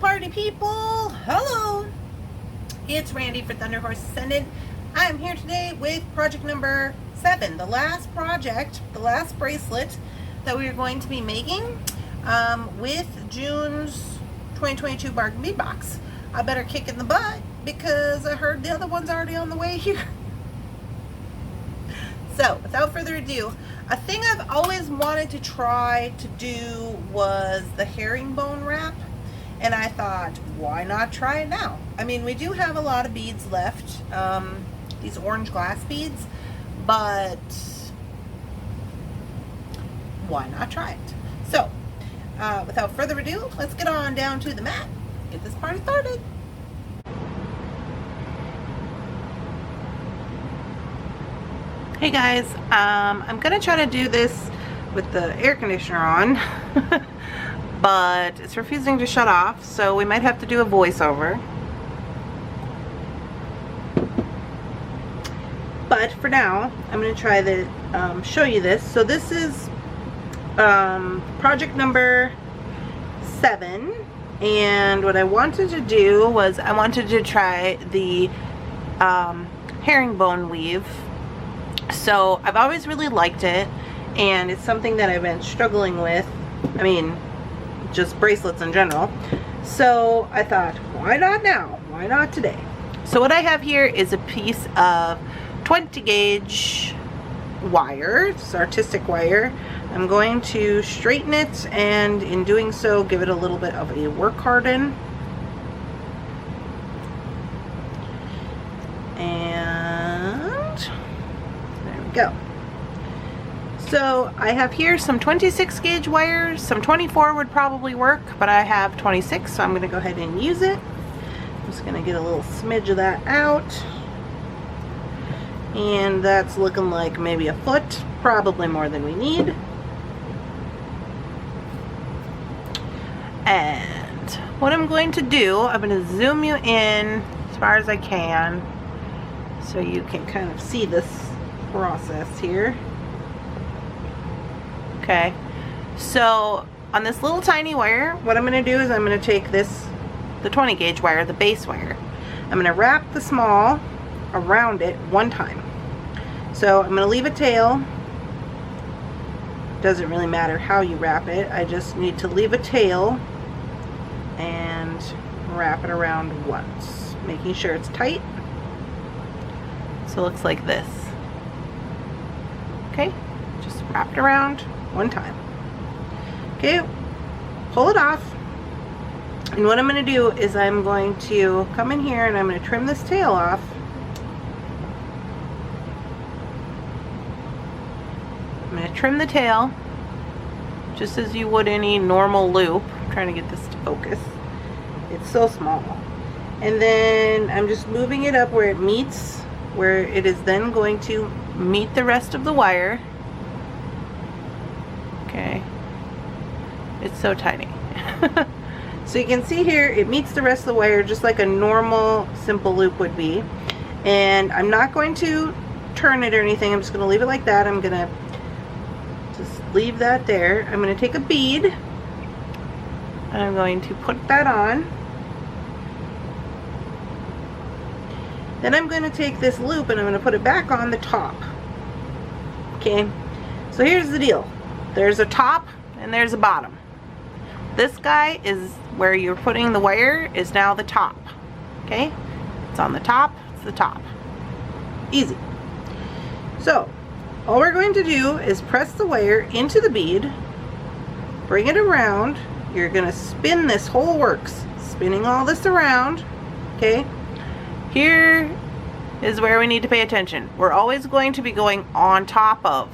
party people, hello, it's Randy for Thunderhorse Descendant. I'm here today with project number 7, the last project, the last bracelet that we are going to be making with June's 2022 Bargain Bead Box. I better kick in the butt because I heard the other one's already on the way here. So without further ado, a thing I've always wanted to try to do was the herringbone wrap, and I thought, why not try it now? I mean, we do have a lot of beads left, these orange glass beads, but why not try it? So without further ado, let's get on down to the mat, get this party started. Hey guys, I'm gonna try to do this with the air conditioner on, but it's refusing to shut off, so we might have to do a voiceover. But for now, I'm gonna try to show you this. So this is project number 7, and what I wanted to do was I wanted to try the herringbone weave. So I've always really liked it, and it's something that I've been struggling with. I mean, just bracelets in general. So I thought, why not now? Why not today? So what I have here is a piece of 20 gauge wire. It's artistic wire. I'm going to straighten it, and in doing so, give it a little bit of a work harden. Go. So I have here some 26 gauge wires. Some 24 would probably work, but I have 26, so I'm going to go ahead and use it. I'm just going to get a little smidge of that out, and that's looking like maybe a foot, probably more than we need. And what I'm going to do, I'm going to zoom you in as far as I can so you can kind of see this process here. Okay, so on this little tiny wire, what I'm going to do is I'm going to take this, the 20 gauge wire, the base wire, I'm going to wrap the small around it one time. So I'm going to leave a tail. Doesn't really matter how you wrap it, I just need to leave a tail and wrap it around once, making sure it's tight. So it looks like this. Okay, just wrap it around one time. Okay, pull it off, and what I'm going to do is I'm going to come in here and I'm going to trim this tail off. I'm going to trim the tail just as you would any normal loop. I'm trying to get this to focus. It's so small. And then I'm just moving it up where it meets, where it is then going to meet the rest of the wire. Okay, it's so tiny. So you can see here it meets the rest of the wire just like a normal simple loop would be, and I'm not going to turn it or anything. I'm just going to leave it like that. I'm going to just leave that there. I'm going to take a bead and I'm going to put that on. Then I'm going to take this loop and I'm going to put it back on the top. Okay, so here's the deal. There's a top and there's a bottom. This guy is where you're putting the wire, is now the top. Okay, it's on the top, it's the top. Easy. So all we're going to do is press the wire into the bead, bring it around. You're going to spin this whole works, spinning all this around. Okay, here is where we need to pay attention. We're always going to be going on top of,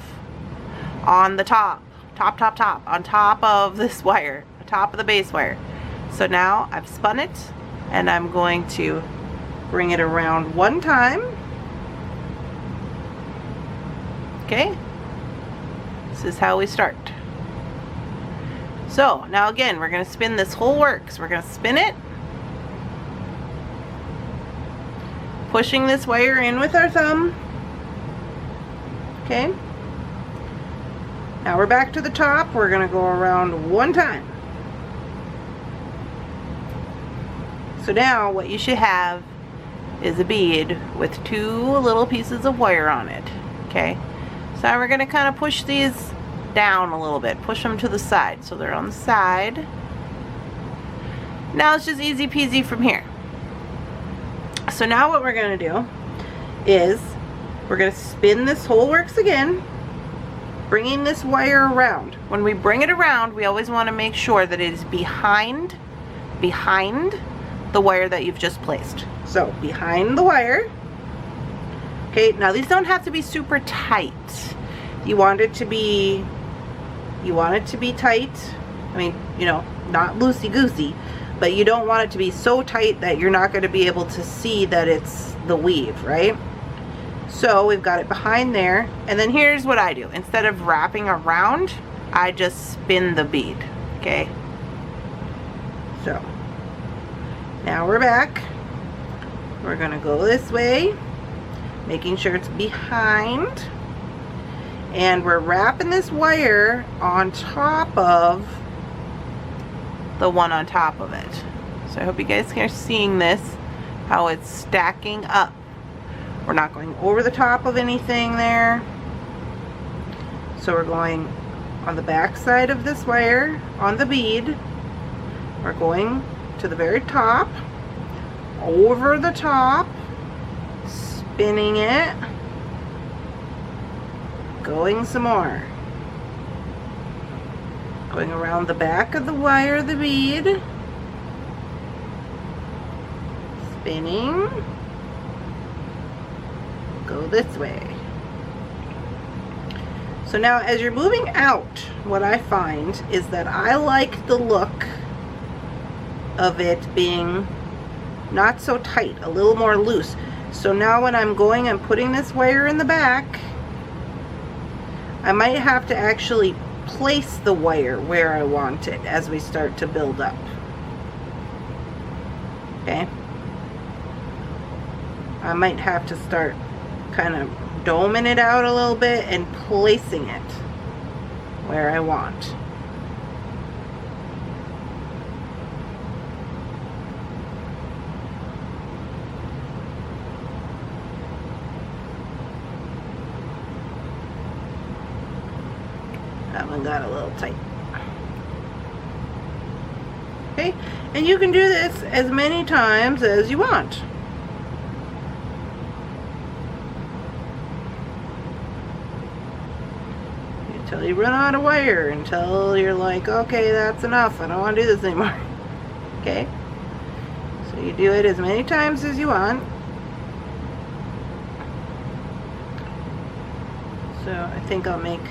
on the top, on top of this wire, top of the base wire. So now I've spun it and I'm going to bring it around one time. Okay, this is how we start. So now again, we're going to spin this whole works. We're going to spin it, pushing this wire in with our thumb. Okay, now we're back to the top. We're going to go around one time. So now what you should have is a bead with 2 little pieces of wire on it. Okay, so now we're going to kind of push these down a little bit, push them to the side so they're on the side. Now it's just easy peasy from here. So now what we're going to do is we're going to spin this whole works again, bringing this wire around. When we bring it around, we always want to make sure that it is behind the wire that you've just placed. So behind the wire. Okay, now these don't have to be super tight. You want it to be tight. I mean, you know, not loosey-goosey, but you don't want it to be so tight that you're not going to be able to see that it's the weave, right? So we've got it behind there, and then here's what I do. Instead of wrapping around, I just spin the bead, okay? So now we're back. We're gonna go this way, making sure it's behind, and we're wrapping this wire on top of the one on top of it. So I hope you guys are seeing this, how it's stacking up. We're not going over the top of anything there. So we're going on the back side of this wire on the bead. We're going to the very top, over the top, spinning it, going some more. Going around the back of the wire, the bead, spinning, go this way. So now as you're moving out, what I find is that I like the look of it being not so tight, a little more loose. So now when I'm going and putting this wire in the back, I might have to actually place the wire where I want it as we start to build up. Okay? I might have to start kind of doming it out a little bit and placing it where I want. That one got a little tight. Okay, and you can do this as many times as you want. Until you run out of wire, until you're like, okay, that's enough, I don't want to do this anymore. Okay, so you do it as many times as you want. So I think I'll make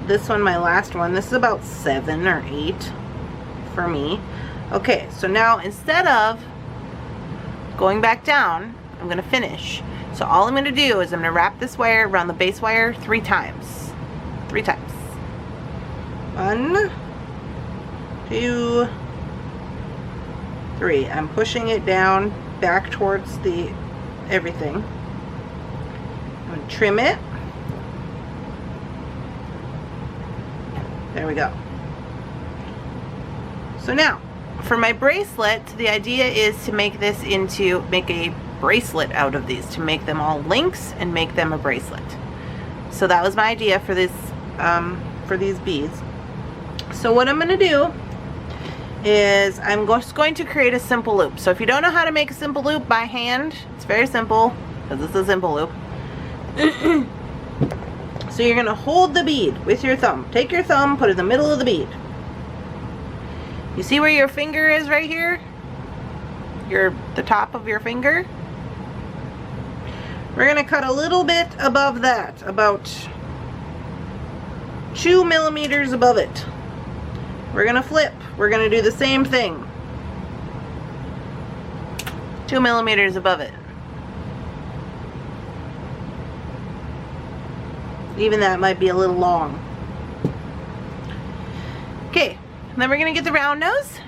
this one my last one. This is about 7 or 8 for me. Okay, so now instead of going back down, I'm going to finish. So all I'm going to do is I'm going to wrap this wire around the base wire 3 times. 3 times. 1, 2, 3. I'm pushing it down back towards the everything. I'm going to trim it. There we go. So now, for my bracelet, the idea is to make this make a bracelet out of these, to make them all links and make them a bracelet. So that was my idea for this, for these beads. So what I'm going to do is I'm just going to create a simple loop. So if you don't know how to make a simple loop by hand, it's very simple, because this is a simple loop. So you're going to hold the bead with your thumb. Take your thumb, put it in the middle of the bead. You see where your finger is right here? The top of your finger? We're going to cut a little bit above that, about 2 millimeters above it. We're going to flip. We're going to do the same thing. 2 millimeters above it. Even that might be a little long. Okay, then we're going to get the round nose,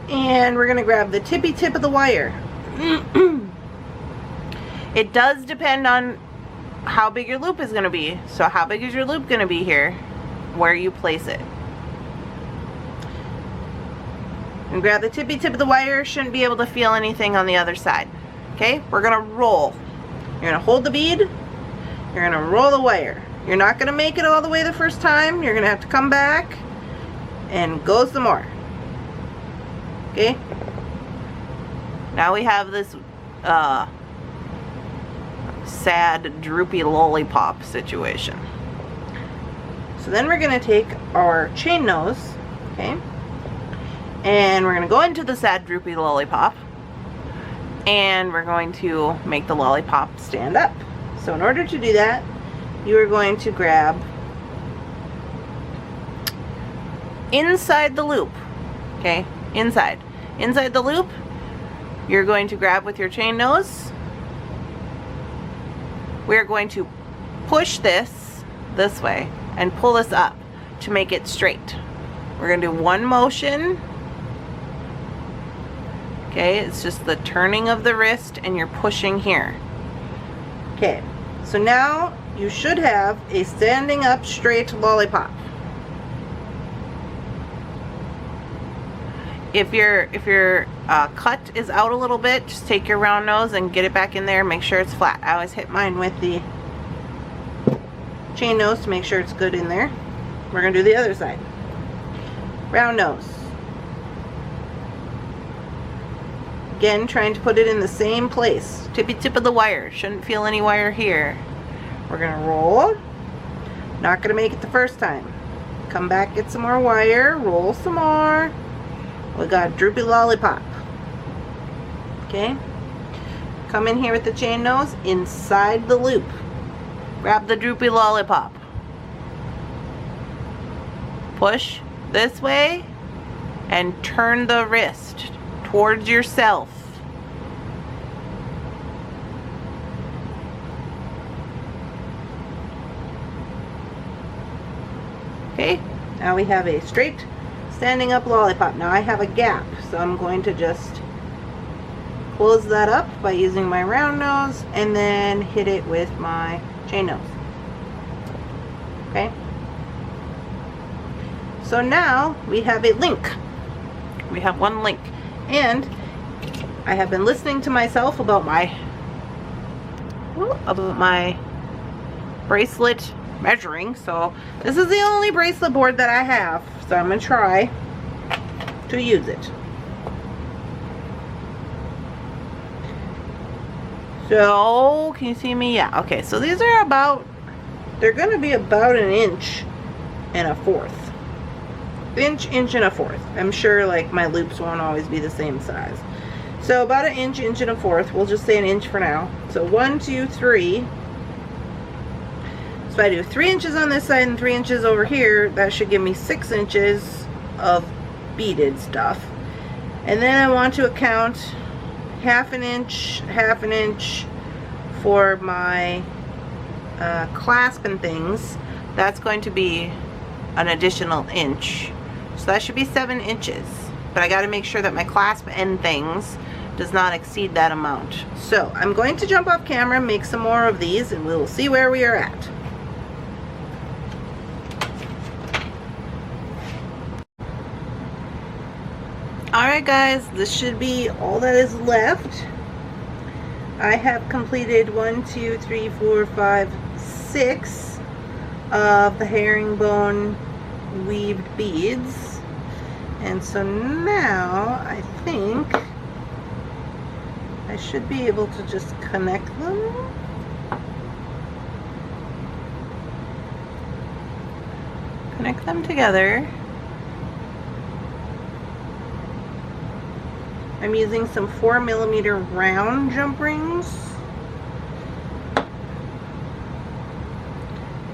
and we're going to grab the tippy tip of the wire. It does depend on how big your loop is going to be. So how big is your loop going to be here? Where you place it. And grab the tippy tip of the wire. Shouldn't be able to feel anything on the other side. Okay, we're gonna roll. You're gonna hold the bead. You're gonna roll the wire. You're not gonna make it all the way the first time. You're gonna have to come back and go some more. Okay. Now we have this sad droopy lollipop situation. So then we're gonna take our chain nose, okay, and we're gonna go into the sad droopy lollipop, and we're going to make the lollipop stand up. So in order to do that, you are going to grab inside the loop, okay, inside the loop, you're going to grab with your chain nose. We're going to push this way and pull this up to make it straight. We're going to do one motion. Okay, it's just the turning of the wrist and you're pushing here. Okay, so now you should have a standing up straight lollipop. If your cut is out a little bit, just take your round nose and get it back in there. Make sure it's flat. I always hit mine with the chain nose to make sure it's good in there. We're going to do the other side. Round nose. Again, trying to put it in the same place. Tippy tip of the wire. Shouldn't feel any wire here. We're going to roll. Not going to make it the first time. Come back, get some more wire. Roll some more. We got a droopy lollipop. Okay. Come in here with the chain nose inside the loop. Grab the droopy lollipop. Push this way and turn the wrist towards yourself. Okay, now we have a straight standing up lollipop. Now I have a gap, so I'm going to just close that up by using my round nose and then hit it with my chain nose. Okay, so now we have a link. We have one link, and I have been listening to myself about my bracelet measuring. So this is the only bracelet board that I have, so I'm gonna try to use it. So can you see me? Yeah. Okay, so these are about, they're gonna be about 1 inch and 1/4. Inch and 1/4. I'm sure like my loops won't always be the same size. So about 1 inch, 1 1/4. We'll just say 1 inch for now. So 1, 2, 3. So if I do 3 inches on this side and 3 inches over here, that should give me 6 inches of beaded stuff. And then I want to account 1/2 inch, 1/2 inch for my clasp and things. That's going to be an additional inch. So that should be 7 inches. But I got to make sure that my clasp and things does not exceed that amount. So I'm going to jump off camera, make some more of these, and we'll see where we are at. Alright guys, this should be all that is left. I have completed 1, 2, 3, 4, 5, 6 of the herringbone weaved beads. And so now I think I should be able to just connect them. Connect them together. I'm using some 4mm round jump rings.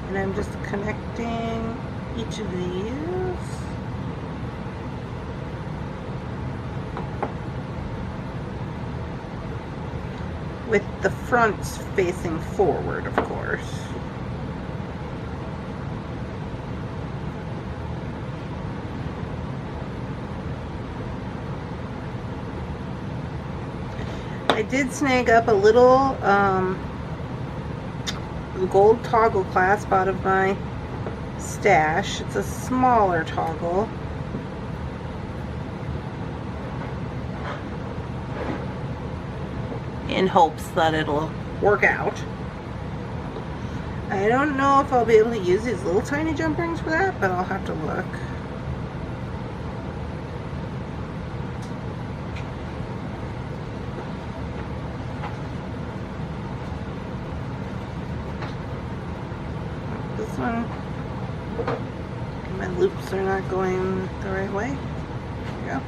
And I'm just connecting each of these. With the fronts facing forward, of course. I did snag up a little gold toggle clasp out of my stash. It's a smaller toggle. in hopes that it'll work out. I don't know if I'll be able to use these little tiny jump rings for that, but I'll have to look. This one, my loops are not going the right way. There we go.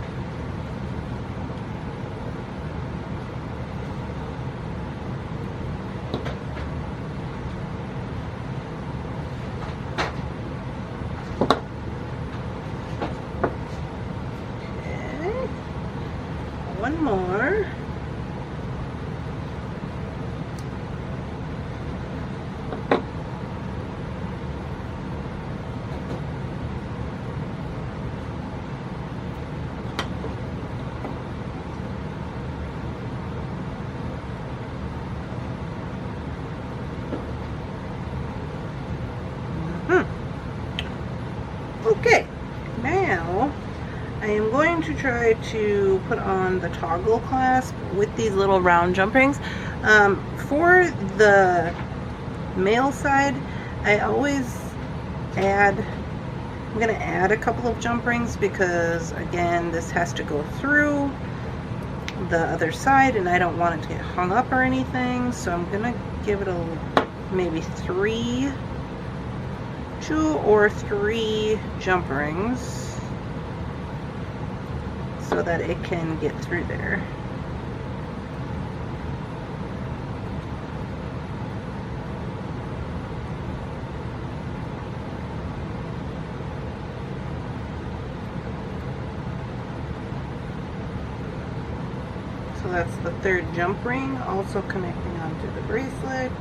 One more. Okay, now I am going to try to put on the toggle clasp with these little round jump rings. For the male side, I always add, I'm going to add a couple of jump rings because, again, this has to go through the other side and I don't want it to get hung up or anything. So I'm going to give it a maybe 2 or 3 jump rings so that it can get through there. So that's the 3rd jump ring, also connecting onto the bracelet.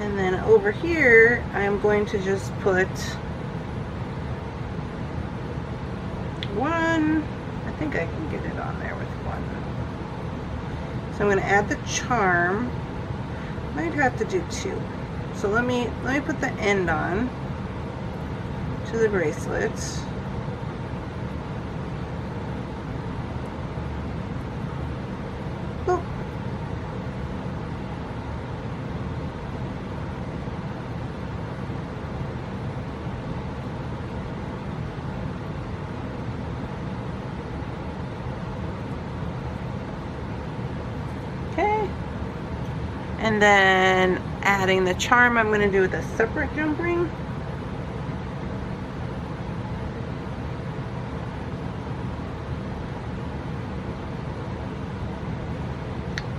And then over here, I'm going to just put one. I think I can get it on there with one. So I'm going to add the charm. Might have to do 2. So let me put the end on to the bracelet. Boop. And then adding the charm, I'm going to do with a separate jump ring.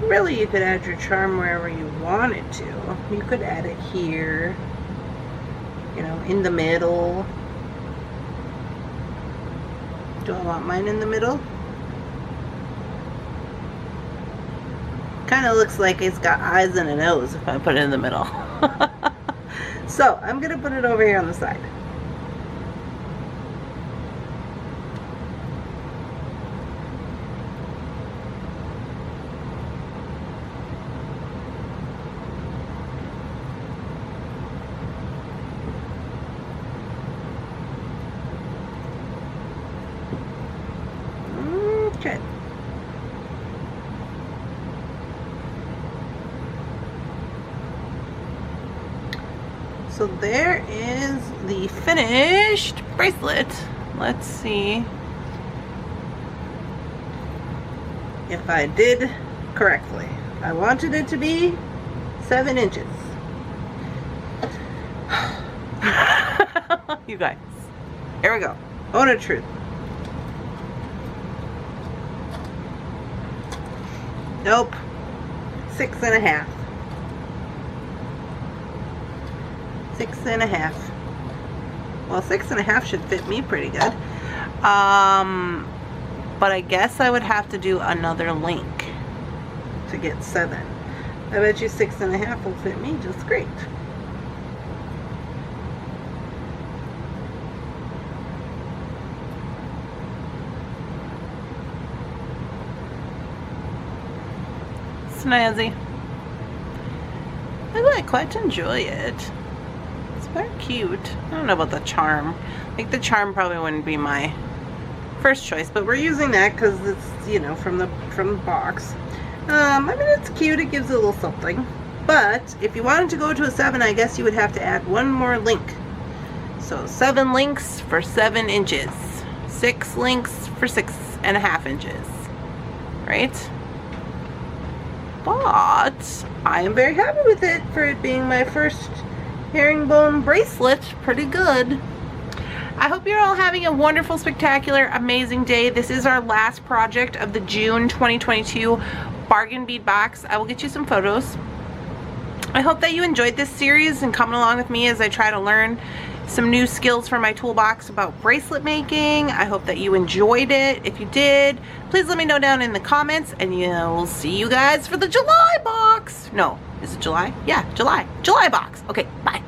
Really, you could add your charm wherever you wanted to. You could add it here, you know, in the middle. Do I want mine in the middle? Kind of looks like it's got eyes and a nose if I put it in the middle. So I'm going to put it over here on the side. Okay. So there is the finished bracelet. Let's see if I did correctly. I wanted it to be 7 inches. You guys, here we go. Honor truth. Nope. 6.5. 6.5. Well, 6.5 should fit me pretty good. But I guess I would have to do another link to get 7. I bet you 6.5 will fit me just great. Snazzy. I quite enjoy it. It's very cute. I don't know about the charm. I think the charm probably wouldn't be my first choice, but we're using that because it's, you know, from the box. I mean, it's cute, it gives it a little something. But if you wanted to go to a 7, I guess you would have to add one more link. So 7 links for 7 inches. 6 links for 6.5 inches. Right? But I am very happy with it for it being my first herringbone bracelet. Pretty good. I hope you're all having a wonderful, spectacular, amazing day. This is our last project of the June 2022 Bargain Bead Box. I will get you some photos. I hope that you enjoyed this series and coming along with me as I try to learn some new skills for my toolbox about bracelet making. I hope that you enjoyed it. If you did, please let me know down in the comments, and we'll see you guys for the July box. No, is it July? Yeah, July box. Okay, bye.